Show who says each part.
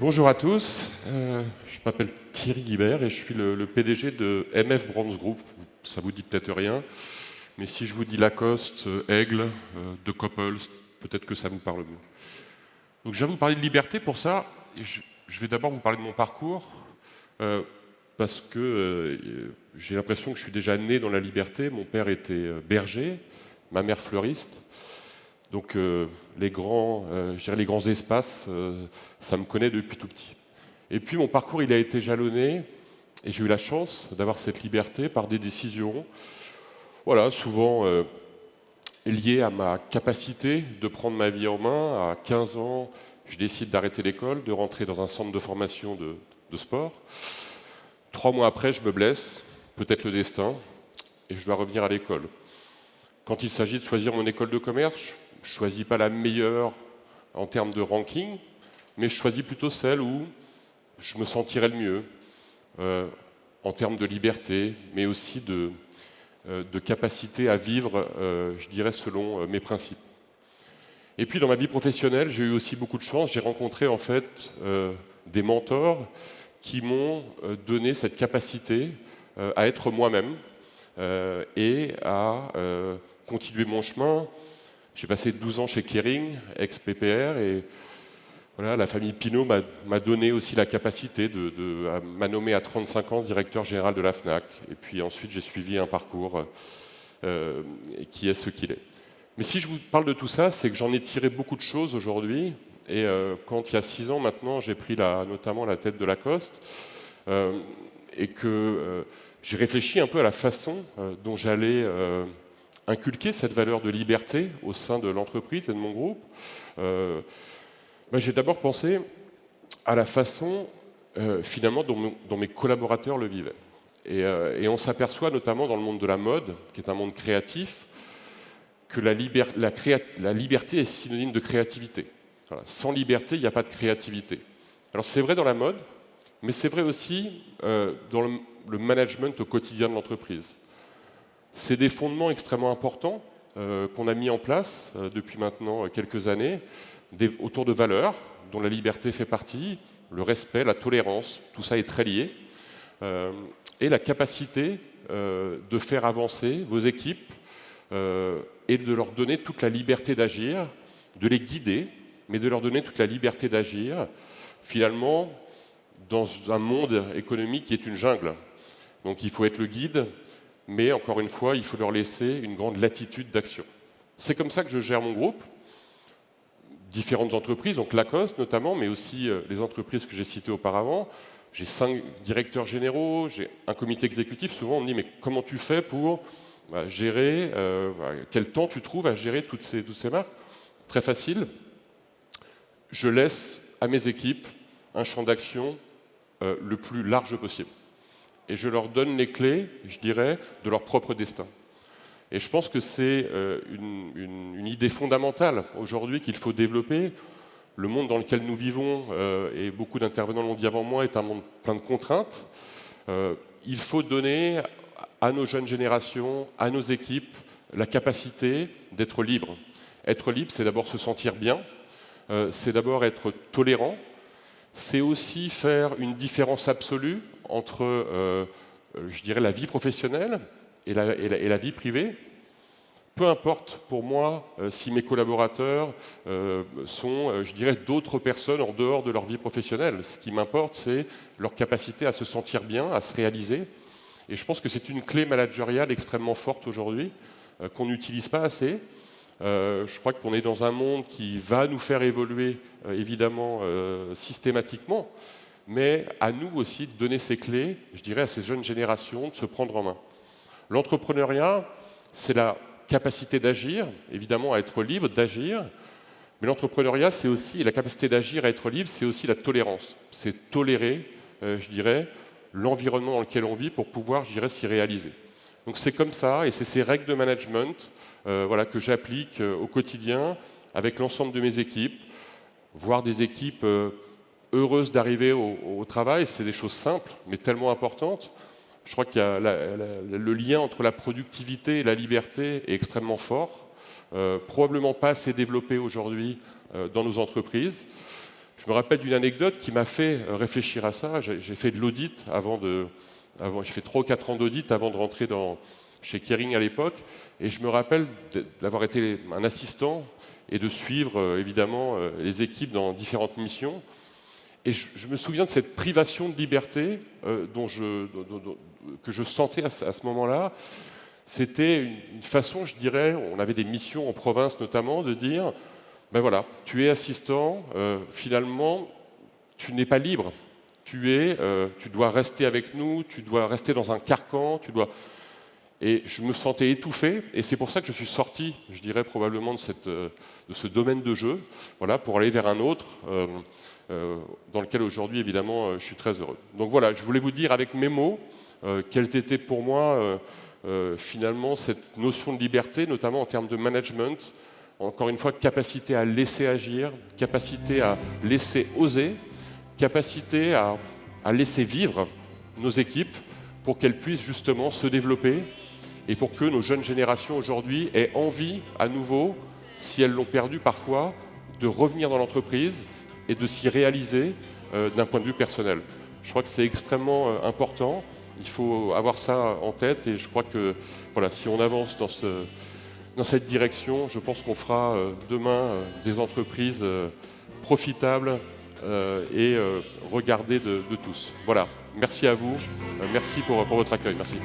Speaker 1: Bonjour à tous, je m'appelle Thierry Guibert et je suis le PDG de MF Brands Group. Ça vous dit peut-être rien, mais si je vous dis Lacoste, Aigle, De Koppel, peut-être que ça vous parle mieux. Donc je vais vous parler de liberté pour ça, et je vais d'abord vous parler de mon parcours, parce que j'ai l'impression que je suis déjà né dans la liberté. Mon père était berger, ma mère fleuriste. Donc je dirais les grands espaces, ça me connaît depuis tout petit. Et puis mon parcours, il a été jalonné, et j'ai eu la chance d'avoir cette liberté par des décisions, voilà, souvent liées à ma capacité de prendre ma vie en main. À 15 ans, je décide d'arrêter l'école, de rentrer dans un centre de formation de sport. 3 mois après, je me blesse, peut-être le destin, et je dois revenir à l'école. Quand il s'agit de choisir mon école de commerce, je ne choisis pas la meilleure en termes de ranking, mais je choisis plutôt celle où je me sentirais le mieux, en termes de liberté, mais aussi de capacité à vivre, je dirais, selon mes principes. Et puis dans ma vie professionnelle, j'ai eu aussi beaucoup de chance. J'ai rencontré en fait des mentors qui m'ont donné cette capacité à être moi-même et à continuer mon chemin. J'ai passé 12 ans chez Kering, ex-PPR, et voilà, la famille Pinault m'a donné aussi la capacité m'a nommé à 35 ans directeur général de la Fnac. Et puis ensuite, j'ai suivi un parcours qui est ce qu'il est. Mais si je vous parle de tout ça, c'est que j'en ai tiré beaucoup de choses aujourd'hui. Et quand il y a 6 ans maintenant, j'ai pris notamment la tête de Lacoste, et que j'ai réfléchi un peu à la façon dont j'allais inculquer cette valeur de liberté au sein de l'entreprise et de mon groupe. J'ai d'abord pensé à la façon finalement dont mes collaborateurs le vivaient. Et on s'aperçoit notamment dans le monde de la mode, qui est un monde créatif, que la liberté est synonyme de créativité. Voilà. Sans liberté, il n'y a pas de créativité. Alors c'est vrai dans la mode, mais c'est vrai aussi dans le management au quotidien de l'entreprise. C'est des fondements extrêmement importants qu'on a mis en place depuis maintenant quelques années, autour de valeurs dont la liberté fait partie, le respect, la tolérance, tout ça est très lié, et la capacité de faire avancer vos équipes et de leur donner toute la liberté d'agir, de les guider, mais de leur donner toute la liberté d'agir, finalement, dans un monde économique qui est une jungle. Donc il faut être le guide, mais encore une fois, il faut leur laisser une grande latitude d'action. C'est comme ça que je gère mon groupe, différentes entreprises, donc Lacoste notamment, mais aussi les entreprises que j'ai citées auparavant. J'ai 5 directeurs généraux, j'ai un comité exécutif. Souvent on me dit, mais comment tu fais pour gérer, quel temps tu trouves à gérer toutes ces marques? Très facile, je laisse à mes équipes un champ d'action le plus large possible. Et je leur donne les clés, je dirais, de leur propre destin. Et je pense que c'est une idée fondamentale aujourd'hui qu'il faut développer. Le monde dans lequel nous vivons, et beaucoup d'intervenants l'ont dit avant moi, est un monde plein de contraintes. Il faut donner à nos jeunes générations, à nos équipes, la capacité d'être libre. Être libre, c'est d'abord se sentir bien, c'est d'abord être tolérant, c'est aussi faire une différence absolue entre, je dirais, la vie professionnelle et la vie privée. Peu importe pour moi si mes collaborateurs sont, je dirais, d'autres personnes en dehors de leur vie professionnelle. Ce qui m'importe, c'est leur capacité à se sentir bien, à se réaliser. Et je pense que c'est une clé managériale extrêmement forte aujourd'hui, qu'on n'utilise pas assez. Je crois qu'on est dans un monde qui va nous faire évoluer, évidemment, systématiquement, mais à nous aussi de donner ces clés, je dirais, à ces jeunes générations, de se prendre en main. L'entrepreneuriat, c'est la capacité d'agir, évidemment à être libre d'agir, mais l'entrepreneuriat, c'est aussi la capacité d'agir, à être libre, c'est aussi la tolérance. C'est tolérer, je dirais, l'environnement dans lequel on vit pour pouvoir, je dirais, s'y réaliser. Donc c'est comme ça, et c'est ces règles de management voilà, que j'applique au quotidien avec l'ensemble de mes équipes, voire des équipes heureuses d'arriver au travail. C'est des choses simples, mais tellement importantes. Je crois que le lien entre la productivité et la liberté est extrêmement fort, probablement pas assez développé aujourd'hui dans nos entreprises. Je me rappelle d'une anecdote qui m'a fait réfléchir à ça. J'ai fait de l'audit j'ai fait 3 ou 4 ans d'audit avant de rentrer chez Kering à l'époque. Et je me rappelle d'avoir été un assistant et de suivre évidemment les équipes dans différentes missions. Et je me souviens de cette privation de liberté que je sentais à ce moment-là. C'était une façon, je dirais, on avait des missions en province notamment, de dire, ben voilà, tu es assistant, finalement, tu n'es pas libre. Tu dois rester avec nous, tu dois rester dans un carcan, Et je me sentais étouffé, et c'est pour ça que je suis sorti, je dirais, probablement de ce domaine de jeu, voilà, pour aller vers un autre, dans lequel aujourd'hui, évidemment, je suis très heureux. Donc voilà, je voulais vous dire avec mes mots, quelles étaient pour moi, finalement, cette notion de liberté, notamment en termes de management. Encore une fois, capacité à laisser agir, capacité à laisser oser, capacité à laisser vivre nos équipes pour qu'elles puissent justement se développer et pour que nos jeunes générations aujourd'hui aient envie à nouveau, si elles l'ont perdu parfois, de revenir dans l'entreprise et de s'y réaliser d'un point de vue personnel. Je crois que c'est extrêmement important, il faut avoir ça en tête, et je crois que voilà, si on avance dans cette direction, je pense qu'on fera demain des entreprises profitables et regardées de tous. Voilà, merci à vous, merci pour votre accueil, merci.